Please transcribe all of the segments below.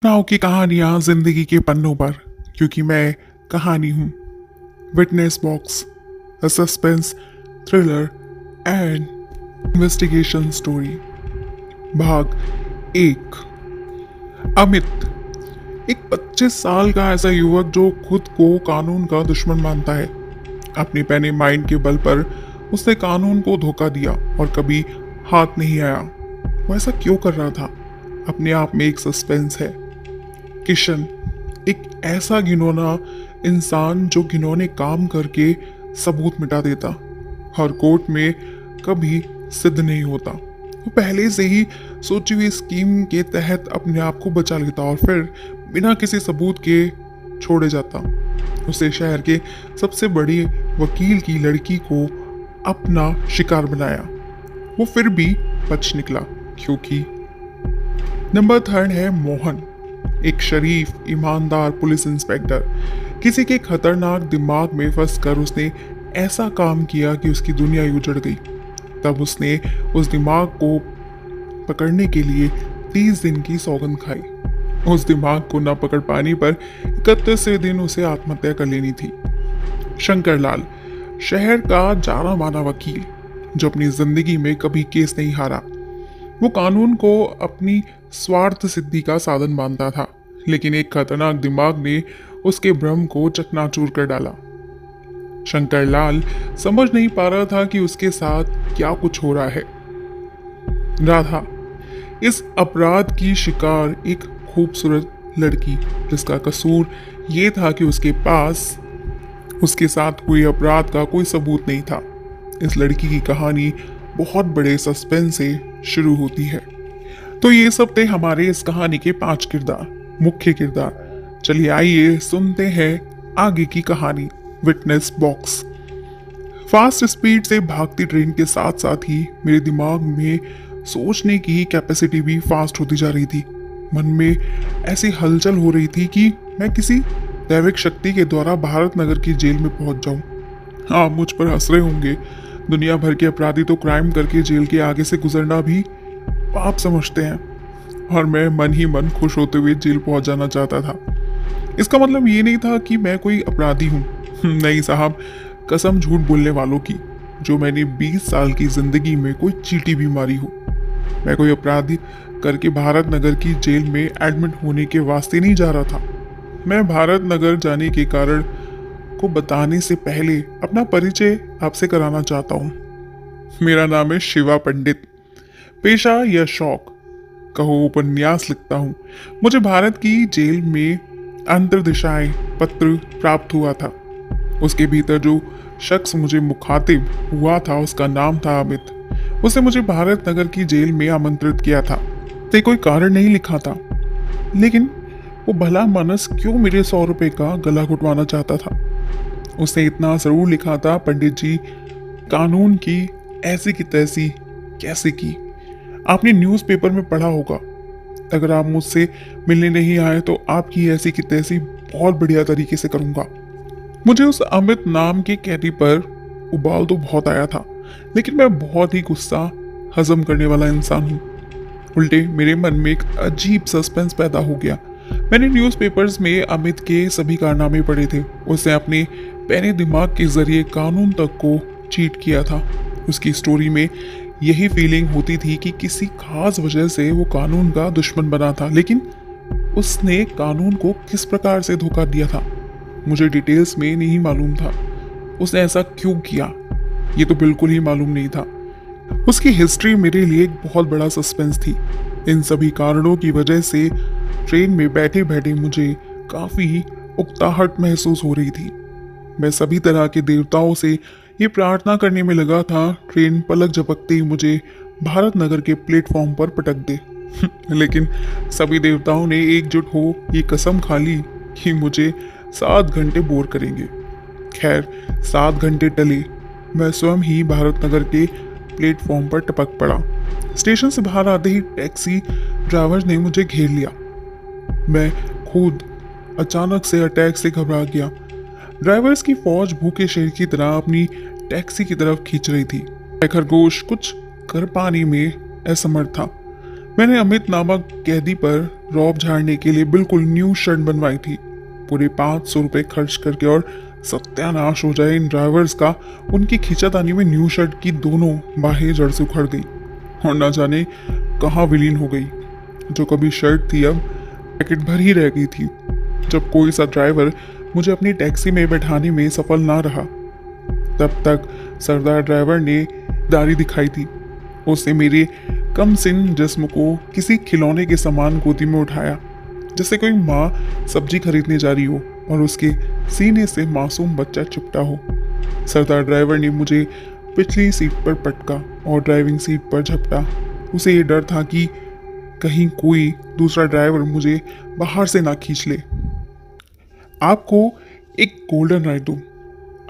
नाव की कहानियां जिंदगी के पन्नों पर, क्योंकि मैं कहानी हूं। Witness box, a suspense thriller and investigation story. भाग एक। अमित एक 25 साल का ऐसा युवक जो खुद को कानून का दुश्मन मानता है। अपने पैने माइंड के बल पर उसने कानून को धोखा दिया और कभी हाथ नहीं आया। वो ऐसा क्यों कर रहा था, अपने आप में एक सस्पेंस है। किशन एक ऐसा घिनौना इंसान जो घिनौने काम करके सबूत मिटा देता, हर कोर्ट में कभी सिद्ध नहीं होता। वो पहले से ही सोची हुई स्कीम के तहत अपने आप को बचा लेता और फिर बिना किसी सबूत के छोड़े जाता। उसे शहर के सबसे बड़ी वकील की लड़की को अपना शिकार बनाया। वो फिर भी बच निकला, क्योंकि नंबर 3 है मोहन, एक शरीफ ईमानदार पुलिस इंस्पेक्टर। किसी के खतरनाक दिमाग में फंसकर उसने ऐसा काम किया कि उसकी दुनिया ही उजड़ गई। तब उसने उस दिमाग को पकड़ने के लिए 30 दिन की सौगंध खाई। उस दिमाग को न पकड़ पाने पर 31वें दिन उसे आत्महत्या कर लेनी थी। शंकर लाल, शहर का जाना माना वकील जो अपनी जिंदगी में कभी केस नहीं हारा। वो कानून को अपनी स्वार्थ सिद्धि का साधन मानता था, लेकिन एक खतरनाक दिमाग ने उसके भ्रम को चकनाचूर कर डाला। शंकर लाल समझ नहीं पा रहा था कि उसके साथ क्या कुछ हो रहा है। राधा, इस अपराध की शिकार एक खूबसूरत लड़की, जिसका कसूर ये था कि उसके पास उसके साथ हुए अपराध का कोई सबूत नहीं था। इस लड़की की कहानी बहुत बड़े सस्पेंस से शुरू होती है। तो ये सब थे हमारे इस कहानी के 5 किरदार, मुख्य किरदार। चलिए आइए सुनते हैं आगे की कहानी। Witness box. फास्ट स्पीड से भागती ट्रेन के साथ साथ ही मेरे दिमाग में सोचने की कैपेसिटी भी फास्ट होती जा रही थी। मन में ऐसी हलचल हो रही थी कि मैं किसी दैविक शक्ति के द्वारा भारत नगर की जेल में पहुंच जाऊं। आप मुझ पर हंस रहे होंगे, दुनिया भर के अपराधी तो क्राइम करके जेल के आगे से गुजरना भी पाप समझते हैं, और मैं मन ही मन खुश होते हुए जेल पहुंच जाना चाहता था। इसका मतलब ये नहीं था कि मैं कोई अपराधी हूँ। नहीं साहब, कसम झूठ बोलने वालों की, जो मैंने 20 साल की जिंदगी में कोई चींटी भी मारी हो। मैं कोई अपराधी करके भारत नगर की जेल में एडमिट होने के वास्ते नहीं जा रहा था। मैं भारत नगर जाने के कारण को बताने से पहले अपना परिचय आपसे कराना चाहता हूँ। मेरा नाम है शिवा पंडित। पेशा या शौक कहो उपन्यास लिखता हूँ। मुझे भारत की जेल में अंतर्दिशाएं पत्र प्राप्त हुआ था। उसके भीतर जो शख्स मुझे मुखातिब हुआ था उसका नाम था अमित। उसने मुझे भारत नगर की जेल में आमंत्रित किया था। ते कोई कारण नहीं लिखा था, लेकिन वो भला मानस क्यों मेरे 100 रुपए का गला घुटवाना चाहता था। उसने इतना जरूर लिखा था, पंडित जी, कानून की ऐसी की तैसी कैसे की आपने न्यूज़पेपर में पढ़ा होगा। अगर आप मुझसे मिलने नहीं आए तो आपकी ऐसी की तैसी बहुत बढ़िया तरीके से करूंगा। मुझे उस अमित नाम के कैदी पर उबाल तो बहुत आया था, लेकिन मैं बहुत ही गुस्सा हजम करने वाला इंसान हूँ। उल्टे मेरे मन में एक अजीब सस्पेंस पैदा हो गया। मैंने न्यूज़पेपर्स में अमित के सभी कारनामे पढ़े थे। उसने अपने पैने दिमाग के जरिए कानून तक को चीट किया था। उसकी स्टोरी में यही फीलिंग होती थी कि किसी खास वजह से वो कानून का दुश्मन बना था, लेकिन उसने कानून को किस प्रकार से धोखा दिया था मुझे डिटेल्स में नहीं मालूम था। उसने ऐसा क्यों किया ये तो बिल्कुल ही मालूम नहीं था। उसकी हिस्ट्री मेरे लिए एक बहुत बड़ा सस्पेंस थी। इन सभी कारणों की वजह से ट्रेन में बैठे बैठे मुझे काफी उकताहट महसूस हो रही थी। मैं सभी तरह के देवताओं से ये प्रार्थना करने में लगा था ट्रेन पलक झपकते ही मुझे भारत नगर के प्लेटफॉर्म पर पटक दे। लेकिन सभी देवताओं ने एकजुट हो ये कसम खा ली कि मुझे 7 घंटे बोर करेंगे। खैर 7 घंटे टले, मैं स्वयं ही भारत नगर के प्लेटफॉर्म पर टपक पड़ा। स्टेशन से बाहर आते ही टैक्सी ड्राइवर ने मुझे घेर लिया। मैं खुद अचानक से अटैक से घबरा गया। ड्राइवर्स की फौज भूखे शेर की तरह अपनी टैक्सी की तरफ खींच रही थी। मैं खरगोश कुछ कर पाने में असमर्थ था। मैंने अमित नामक कैदी पर रौब झाड़ने के लिए बिल्कुल न्यू शर्ट बनवाई थी। पूरे 500 रुपये खर्च करके, और सत्यानाश हो जाए इन ड्राइवर्स का, उनकी खींचातानी में न्यू शर्ट की दोनों बाहें जड़ से उखड़ गई और ना जाने कहाँ विलीन हो गई। जो कभी शर्ट थी अब पैकेट भर ही रह गई थी। जब कोई सा ड्राइवर मुझे अपनी टैक्सी में बैठाने में सफल ना रहा, तब तक सरदार ड्राइवर ने दाढ़ी दिखाई थी। उसने मेरे कम सिन जिस्म को किसी खिलौने के समान गोदी में उठाया, जैसे कोई माँ सब्जी खरीदने जा रही हो और उसके सीने से मासूम बच्चा चिपटा हो। सरदार ड्राइवर ने मुझे पिछली सीट पर पटका और ड्राइविंग सीट पर झपटा। उसे ये डर था कि कहीं कोई दूसरा ड्राइवर मुझे बाहर से ना खींच ले। आपको एक गोल्डन राइड दूं।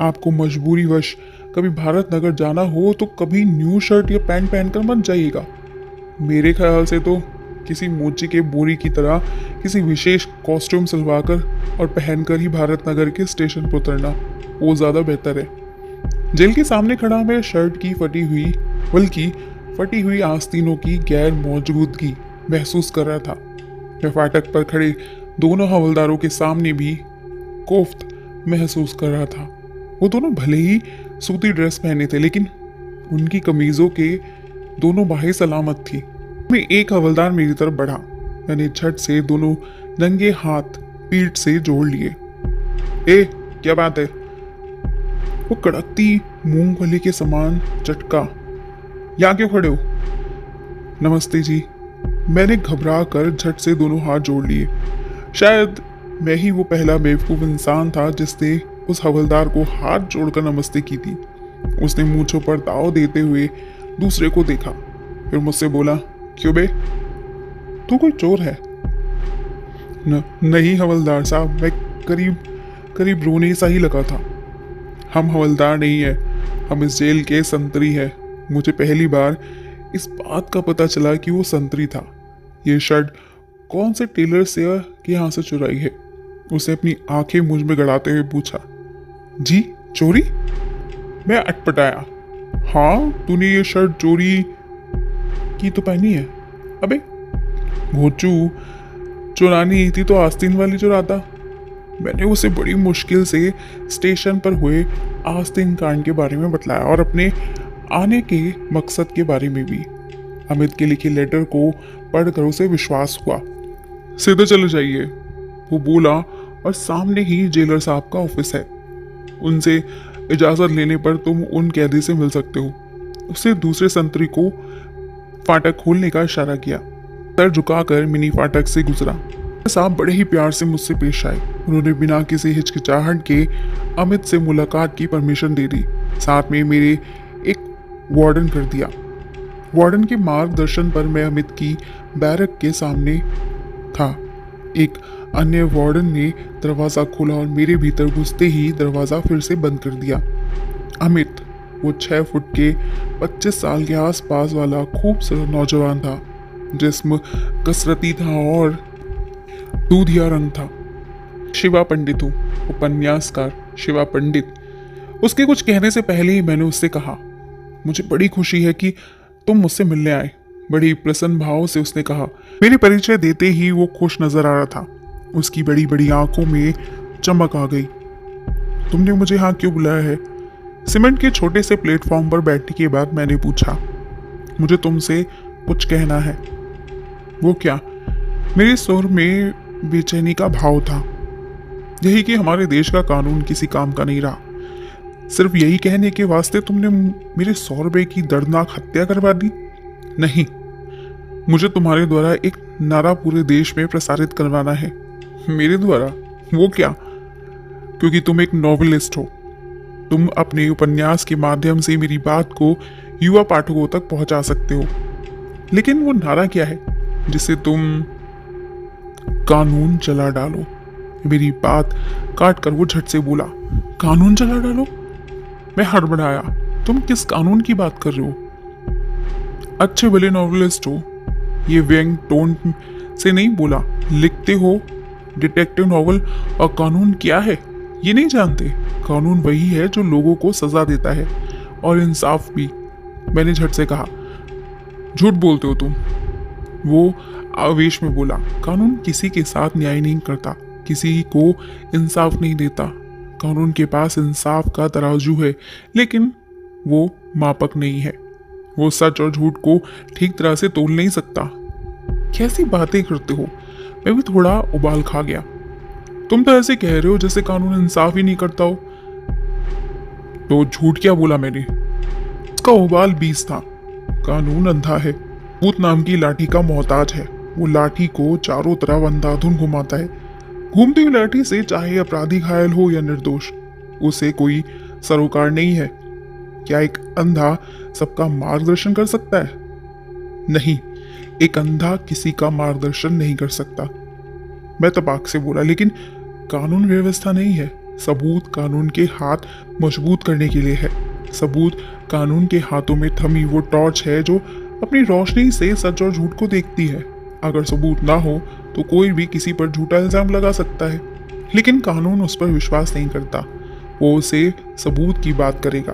आपको मजबूरीवश कभी भारत नगर जाना हो तो कभी न्यू शर्ट या पैंट पहनकर मत जाइएगा। मेरे ख्याल से तो किसी मोची के बोरी की तरह किसी विशेष कॉस्ट्यूम सिलवाकर और पहनकर ही भारत नगर के स्टेशन पर उतरना वो ज़्यादा बेहतर है। जेल के सामने खड़ा मैं शर्ट की फटी हुई आस्तीनों की गैर मौजूदगी महसूस कर रहा था। मैं फाटक पर खड़े दोनों हवलदारों के सामने भी कोफ्त महसूस कर रहा था। वो दोनों भले ही सूती ड्रेस पहने थे, लेकिन उनकी कमीजों के दोनों बाहें सलामत थी। मैं एक हवलदार मेरी तरफ बढ़ा। मैंने झट से दोनों नंगे हाथ पीठ से जोड़ लिए। ए, क्या बात है? वो कड़कती मूंगफली के समान चटका। यहाँ क्यों खड़े हो? नमस्ते जी। मैंने घबरा कर झट से दोनों हाथ जोड़ लिए। शायद मैं ही वो पहला बेवकूफ इंसान था जिसने उस हवलदार को हाथ जोड़कर नमस्ते की थी। उसने मूंछों पर दाव देते हुए दूसरे को देखा, फिर मुझसे बोला, क्यों बे, तू कोई चोर है? नहीं हवलदार साहब, मैं करीब रोने सा ही लगा था। हम हवलदार नहीं है, हम इस जेल के संतरी है। मुझे पहली बार इस बात का पता चला कि वो संतरी था। ये शर्ट कौन से टेलर से के यहाँ से चुराई है? उसे अपनी आंखें मुझ में गड़ाते हुए पूछा। जी, चोरी? मैं अटपटाया। हाँ, तूने ये शर्ट चोरी की तो पहनी है। अबे घोचू, चुरानी थी तो आस्तीन वाली चुराता। मैंने उसे बड़ी मुश्किल से स्टेशन पर हुए आस्तीन कांड के बारे में बतलाया और अपने आने के मकसद के बारे में भी। अमित के लिखे लेटर को पढ़कर उसे विश्वास हुआ। सीधे चले जाइए, वो बोला, और सामने ही जेलर साहब का ऑफिस है। उनसे इजाजत लेने पर तुम उन कैदी से मिल सकते हो। उससे दूसरे संतरी को फाटक खोलने का इशारा किया। सर झुकाकर मिनी फाटक से गुजरा। साहब बड़े ही प्यार से मुझसे पेश आए। उन्होंने बिना किसी हिचकिचाहट के अमित से मुलाकात की परमिशन दे दी। साथ में मेरे एक वार्डन कर दिया। वार्डन के मार्गदर्शन पर मैं अमित की बैरक के सामने था। एक अन्य वार्डन ने दरवाज़ा खोला और मेरे भीतर घुसते ही दरवाज़ा फिर से बंद कर दिया। अमित, वो 6 फुट के 25 साल के आसपास वाला खूबसूरत नौजवान था। जिस्म कसरती था और दूधिया रंग था। शिवा पंडित हूँ, उपन्यासकार शिवा पंडित। उसके कुछ कहने से पहले ही मैंने उससे कहा, मुझे बड़ी खुशी है कि तुम मुझसे मिलने आए। बड़ी प्रसन्न भाव से उसने कहा। मेरे परिचय देते ही वो खुश नजर आ रहा था। उसकी बड़ी बड़ी आंखों में चमक आ गई। तुमने मुझे यहाँ क्यों बुलाया है? सीमेंट के छोटे से प्लेटफॉर्म पर बैठने के बाद मैंने पूछा। मुझे तुमसे कुछ कहना है। वो क्या? मेरे स्वर में बेचैनी का भाव था। यही कि हमारे देश का कानून किसी काम का नहीं रहा। सिर्फ यही कहने के वास्ते तुमने मेरे 100 रुपए की दर्दनाक हत्या करवा दी? नहीं, मुझे तुम्हारे द्वारा एक नारा पूरे देश में प्रसारित करवाना है। मेरे द्वारा? वो क्या? क्योंकि तुम एक नॉवेलिस्ट हो। तुम अपने उपन्यास के माध्यम से मेरी बात को युवा पाठकों तक पहुंचा सकते हो। लेकिन वो नारा क्या है जिसे तुम कानून चला डालो? मेरी बात काट कर वो झट से बोला, कानून चला डालो? मैं हड़बड़ाया। तुम किस कानून की बात कर रहे हो? अच्छे भले नॉवेलिस्ट हो, ये व्यंग टोन से नहीं बोला। लिखते हो डिटेक्टिव नॉवल, और कानून क्या है ये नहीं जानते? कानून वही है जो लोगों को सजा देता है, और इंसाफ भी। मैंने झट से कहा, झूठ बोलते हो तुम। वो आवेश में बोला, कानून किसी के साथ न्याय नहीं करता, किसी को इंसाफ नहीं देता। कानून के पास इंसाफ का तराजू है, लेकिन वो मापक नहीं है। वो सच और झूठ को ठीक तरह से तोल नहीं सकता। कैसी बातें करते हो? मैं भी थोड़ा उबाल खा गया। तुम तो ऐसे कह रहे हो जैसे कानून इंसाफ ही नहीं करता हो। तो झूठ क्या बोला मैंने? उसका उबाल 20 था। कानून अंधा है, भूत नाम की लाठी का मोहताज है। वो लाठी को चारों तरफ अंधाधुन घुमाता है। घूमती हुई लाठी से चाहे अपराधी घायल हो या निर्दोष, उसे कोई सरोकार नहीं है। क्या एक अंधा सबका मार्गदर्शन कर सकता है? नहीं, एक अंधा किसी का मार्गदर्शन नहीं कर सकता। मैं तपाक से बोला, लेकिन कानून व्यवस्था नहीं है। सबूत कानून के हाथ मजबूत करने के लिए है। सबूत कानून के हाथों में थमी वो टॉर्च है जो अपनी रोशनी से सच और झूठ को देखती है। अगर सबूत ना हो तो कोई भी किसी पर झूठा इल्जाम लगा सकता है, लेकिन कानून उस पर विश्वास नहीं करता। वो उसे सबूत की बात करेगा,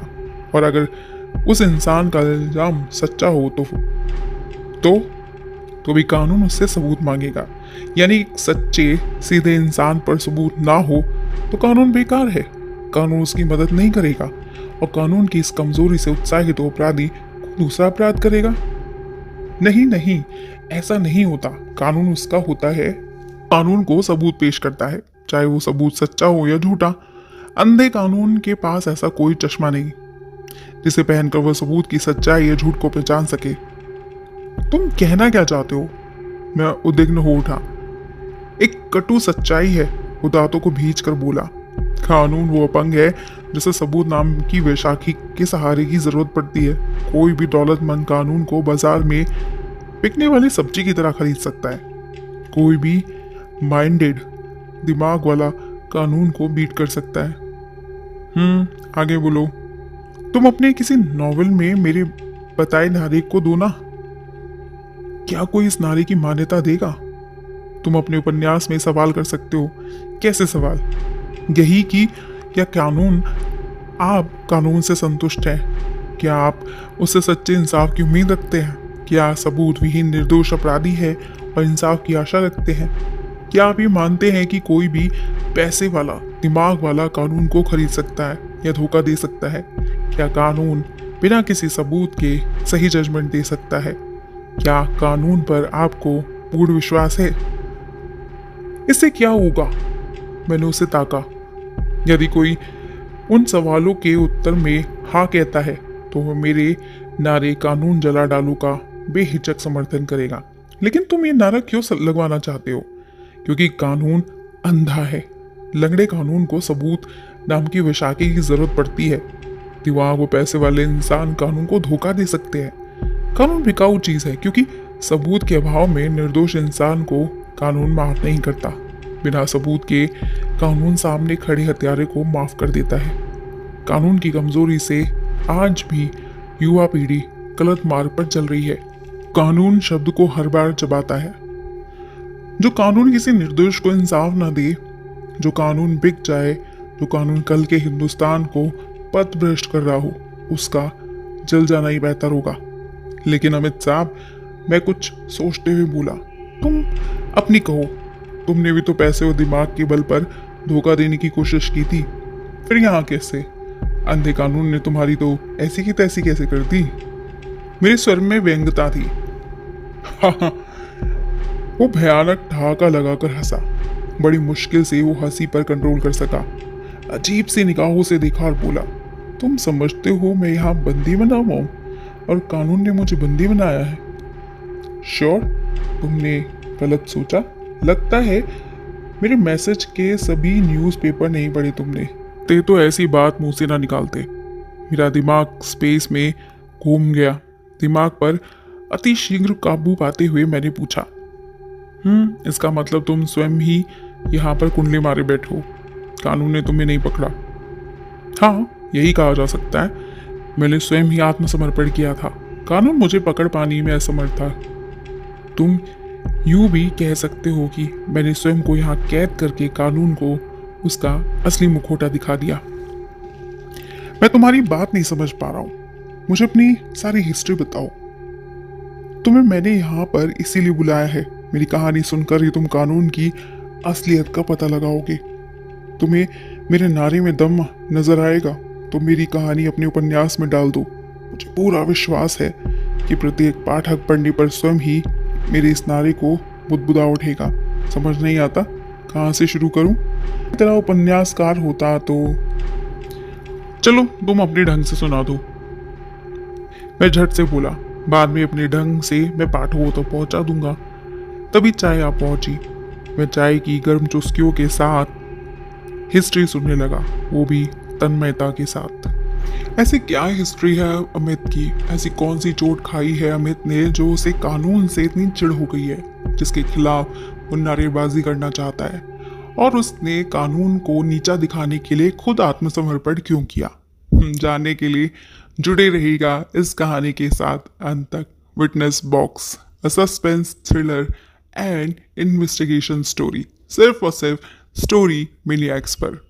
और अगर उस इंसान का इल्जाम सच्चा हो तो भी कानून उससे सबूत मांगेगा। यानी सच्चे सीधे इंसान पर सबूत ना हो तो कानून बेकार है। कानून उसकी मदद नहीं करेगा, और कानून की इस कमजोरी से उत्साहित तो अपराधी दूसरा अपराध करेगा। नहीं नहीं, ऐसा नहीं होता। कानून उसका होता है, कानून को सबूत पेश करता है, चाहे वो सबूत सच्चा हो या झूठा। अंधे कानून के पास ऐसा कोई चश्मा नहीं जिसे पहनकर वह सबूत की सच्चाई या झूठ को पहचान सके। तुम कहना क्या चाहते हो? मैं उद्विग्न हो उठा। एक कटु सच्चाई है, वो दांतों को भींच कर बोला। कानून वो अपंग है जिसे सबूत नाम की वैशाखी के सहारे की जरूरत पड़ती है। कोई भी दौलतमंद कानून को बाजार में बिकने वाली सब्जी की तरह खरीद सकता है। कोई भी माइंडेड दिमाग वाला कानून को बीट कर सकता है। आगे बोलो। तुम अपने किसी नॉवेल में मेरे बताए नारे को दो ना। क्या कोई इस नारे की मान्यता देगा? तुम अपने उपन्यास में सवाल कर सकते हो। कैसे सवाल? यही कि क्या आप कानून से संतुष्ट हैं? क्या आप उससे सच्चे इंसाफ की उम्मीद रखते हैं? क्या सबूत विहीन निर्दोष अपराधी है और इंसाफ की आशा रखते हैं? क्या आप ये मानते हैं कि कोई भी पैसे वाला दिमाग वाला कानून को खरीद सकता है या धोखा दे सकता है? क्या कानून बिना किसी सबूत के सही जजमेंट दे सकता है? क्या कानून पर आपको पूर्ण विश्वास है? इससे क्या होगा? मैंने उसे ताका। यदि कोई उन सवालों के उत्तर में हाँ कहता है तो वह मेरे नारे कानून जला डालू का बेहिचक समर्थन करेगा। लेकिन तुम ये नारा क्यों लगवाना चाहते हो? क्योंकि कानून अंधा है। लंगड़े कानून को सबूत नाम की वैशाखी की जरूरत पड़ती है। दिमाग वो पैसे वाले इंसान कानून को धोखा दे सकते हैं। कानून बिकाऊ चीज है, क्योंकि सबूत के अभाव में निर्दोष इंसान को कानून माफ नहीं करता। बिना सबूत के कानून सामने खड़े हत्यारे को माफ कर देता है। कानून की कमजोरी से आज भी युवा पीढ़ी गलत मार्ग पर चल रही है। कानून शब्द को हर बार चबाता है। जो कानून किसी निर्दोष को इंसाफ ना दे, जो कानून बिक जाए, जो कानून कल के हिंदुस्तान को पथभ्रष्ट कर रहा हो, उसका जल जाना ही बेहतर होगा। लेकिन अमित साहब, मैं कुछ सोचते हुए बोला, तुम अपनी कहो। तुमने भी तो पैसे और दिमाग के बल पर धोखा देने की कोशिश की थी, फिर यहाँ कैसे? अंधे कानून ने तुम्हारी तो ऐसी की तैसी कैसे कर दी? मेरे स्वर में व्यंग्यता थी। वो भयानक ठहाका लगाकर हंसा। बड़ी मुश्किल से वो हंसी पर कंट्रोल कर सका। अजीब सी निगाहों से देखा और बोला, तुम समझते हो मैं यहाँ बंदी बना हुआ हूँ और कानून ने मुझे बंदी बनाया है? श्योर, तुमने गलत सोचा। लगता है मेरे मैसेज के सभी न्यूज़पेपर नहीं पढ़े तुमने। ते तो ऐसी बात मुंह से ना निकालते। मेरा दिमाग स्पेस में घूम गया। दिमाग पर अति शीघ्र काबू पाते हुए मैंने पूछा, इसका मतलब तुम स्वयं ही यहाँ पर कुंडली मारे बैठो, कानून ने तुम्हें नहीं पकड़ा? हाँ, यही कहा जा सकता है। मैंने स्वयं ही आत्मसमर्पण किया था। कानून मुझे पकड़ पाने में असमर्थ था। तुम यूं भी कह सकते हो कि मैंने स्वयं को यहाँ कैद करके कानून को उसका असली मुखौटा दिखा दिया। मैं तुम्हारी बात नहीं समझ पा रहा हूँ। मुझे अपनी सारी हिस्ट्री बताओ। तुम्हें मैंने यहाँ पर इसीलिए बुलाया है मेरी कहानी सुनकर ही तुम कानून की असलियत का पता लगाओगे। तुम्हें मेरे नारे में दम नजर आएगा तो मेरी कहानी अपने उपन्यास में डाल दो। मुझे पूरा विश्वास है कि प्रत्येक पाठक पढ़ने पर स्वयं ही मेरे इस नारे को बुदबुदा उठेगा। समझ नहीं आता कहाँ से शुरू करूं? तेरा उपन्यासकार होता तो चलो तुम अपने ढंग से सुना दो। मैं झट से बोला, बाद में अपने ढंग से मैं पाठकों तक पहुंचा दूंगा। तभी चाय आ पहुंची। मैं चाय की गर्म चुस्कियों के साथ हिस्ट्री सुनने लगा, वो भी तन्मयता के साथ। ऐसी क्या हिस्ट्री है अमित की? ऐसी कौन सी चोट खाई है अमित ने जो उसे कानून से इतनी चिढ़ हो गई है, जिसके खिलाफ वो नारेबाजी करना चाहता है? और उसने कानून को नीचा दिखाने के लिए खुद आत्मसमर्पण क्यों किया? जानने के लिए जुड़े रहिएगा इस कहानी के साथ अंत तक। Witness box, a suspense thriller and investigation story, सिर्फ और सिर्फ स्टोरी मिनिएक्स पर।